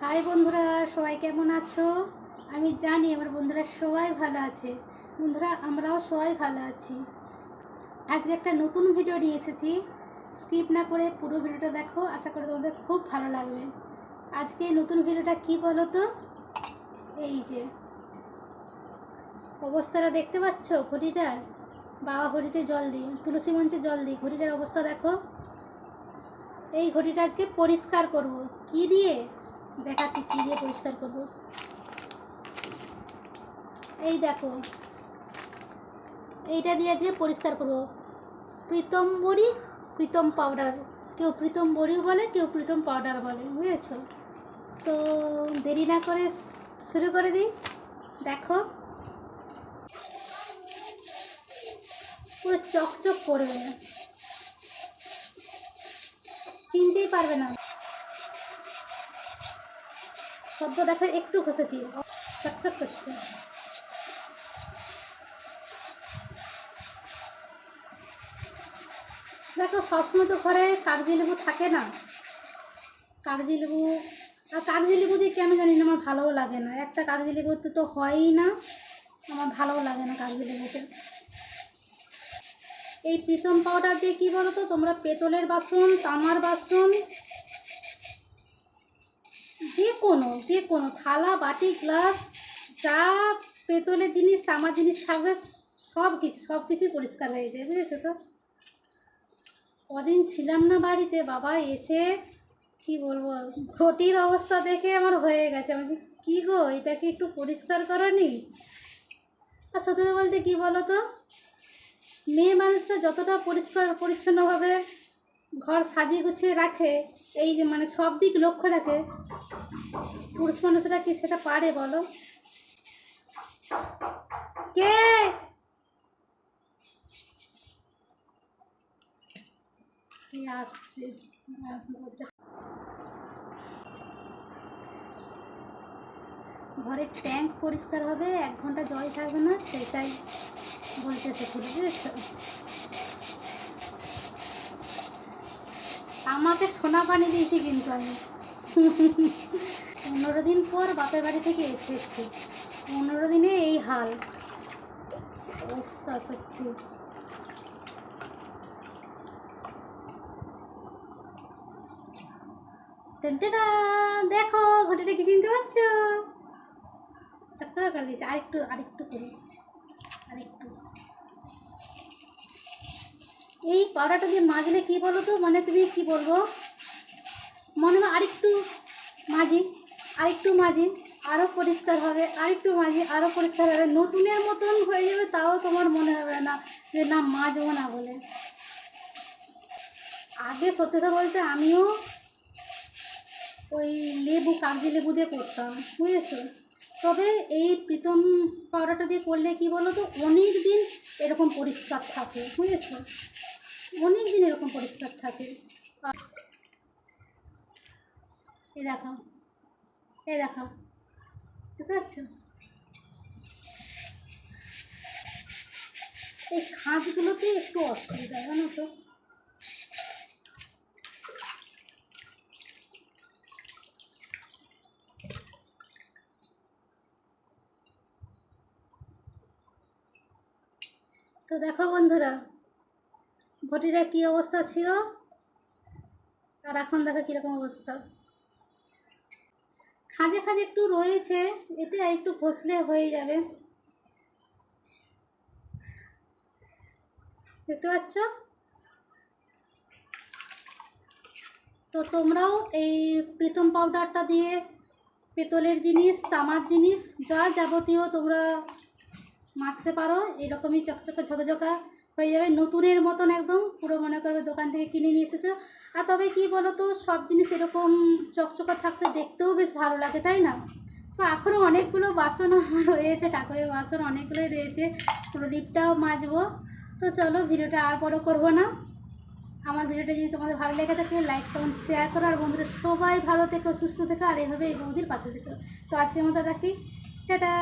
High বন্ধুরা, সবাই কেমন আছো? আমি জানি আমার বন্ধুরা সবাই ভালো আছে। বন্ধুরা, আমরাও সবাই ভালো আছি। আজকে একটা নতুন ভিডিও নিয়ে এসেছি। স্কিপ না করে পুরো ভিডিওটা দেখো, আশা করি তোমাদের খুব ভালো লাগবে। আজকে নতুন ভিডিওটা কি বলো তো? এই যে অবস্থাটা দেখতে পাচ্ছ ঘড়িটার, বাবা ঘড়িতে জল দিই, তুলসী মঞ্চে জল দিই, ঘড়িটার অবস্থা দেখো। এই ঘড়িটা আজকে পরিষ্কার করব। কি দিয়ে দেখাচ্ছি, কি দিয়ে পরিষ্কার করব। এই দেখো, এইটা দিয়ে আজকে পরিষ্কার করব। প্রীতম বড়ি, প্রীতম পাউডার, কেউ প্রীতম বড়িও বলে, কেউ প্রীতম পাউডার বলে, বুঝেছো? তো দেরি না করে শুরু করে দিই। দেখো পুরো চকচক করবে, চিনতেই পারবে না। শব্দ দেখো, একটু ঘষেছি, চকচক করছে। দেখো, সবসময় তো ঘরে কাগজি লেবু থাকে না। কাগজি লেবু, আর কাগজি লেবু দিয়ে কেন জানি না আমার ভালোও লাগে না। একটা কাগজি লেবুতে তো হয়ই না, আমার ভালোও লাগে না কাগজি লেবুতে। এই প্রীতম পাউডার দিয়ে কী বলো তো, তোমরা পেতলের বাসন, তামার বাসন, যে কোনো থালা বাটি গ্লাস, যা পেতলের জিনিস তামার জিনিস থাকবে, সব কিছুই পরিষ্কার হয়ে যায়, বুঝেছো তো? কদিন ছিলাম না বাড়িতে, বাবা এসে কি বলবো, ঘটির অবস্থা দেখে আমার হয়ে গেছে। আমি কি গো, এটা কি একটু পরিষ্কার করনি? আর সত্যি বলতে কি বলো তো, মেয়ে মানুষটা যতটা পরিষ্কার পরিচ্ছন্নভাবে ঘর সাজিয়ে গুছিয়ে রাখে, এই যে মানে সব দিক লক্ষ্য রাখে, পুরুষ মানুষরা কি সেটা পারে বলো? কে আসছে? ঘরের ট্যাঙ্ক পরিষ্কার হবে, 1 ঘন্টা জল থাকবে না, সেটাই বলতে এসেছিল, বুঝেছো? আমাকে সোনা পানি দিয়েছি কিন্তু আমি 15 দিন পর বাপের বাড়ি থেকে এসেছি। 15 দিনে এই হাল অবস্থা, সত্যি। টেনটেনা, দেখো ঘটিটা কি চিনতে পারছো? চকচকা করে দিয়েছে। আরেকটু করি, আরেকটু। এই পাউডারটা দিয়ে মাজলে কি বলো তো, মানে তুমি কি বলবো, মনে হয় আরেকটু মাজি আরও পরিষ্কার হবে, আরেকটু মাজি আরও পরিষ্কার হবে, নতুনের মতন হয়ে যাবে। তাও তোমার মনে হবে না যে না মাজবো না বলে। আগে সত্যিটা বলতে আমিও ওই কাগজি লেবু দিয়ে করতাম, বুঝেছো? তবে এই প্রীতম পাউডারটা দিয়ে করলে কি বলো তো, অনেক দিন এরকম পরিষ্কার থাকে, বুঝেছো? অনেক দিন এরকম পরিষ্কার থাকে। এই দেখো, বুঝতে পারছো? এই খাঁজগুলোতে একটু অসুবিধা, জানো তো? তো দেখো বন্ধুরা, ঘটিটার কী অবস্থা ছিল, আর এখন দেখো কীরকম অবস্থা। খাঁজে একটু রয়েছে, এতে আর একটু ঘষলে হয়ে যাবে, দেখতে পাচ্ছ? তো তোমরাও এই প্রীতম পাউডারটা দিয়ে পেতলের জিনিস, তামার জিনিস, যা যাবতীয় তোমরা মাজতে পারো। এরকমই চকচকে ঝকঝকা হয়ে যাবে, নতুনের মতন একদম, পুরো মনে করবে দোকান থেকে কিনে নিয়ে এসেছো। আর তবে কি বলো তো, সব জিনিস এরকম চকচকা থাকতে দেখতেও বেশ ভালো লাগে, তাই না? তো এখনও অনেকগুলো বাসন রয়েছে, ঠাকুরের বাসন অনেকগুলোই রয়েছে, প্রদীপটাও মাজবো। তো চলো, ভিডিওটা আর বড় করবো না। আমার ভিডিওটা যদি তোমাদের ভালো লেগে থাকে, লাইক কমেন্ট শেয়ার করো। আর বন্ধুরা সবাই ভালো থেকো, সুস্থ থেকো, আর এইভাবে এই বৌদির পাশে থেকো। তো আজকের মতো রাখি, টাটা।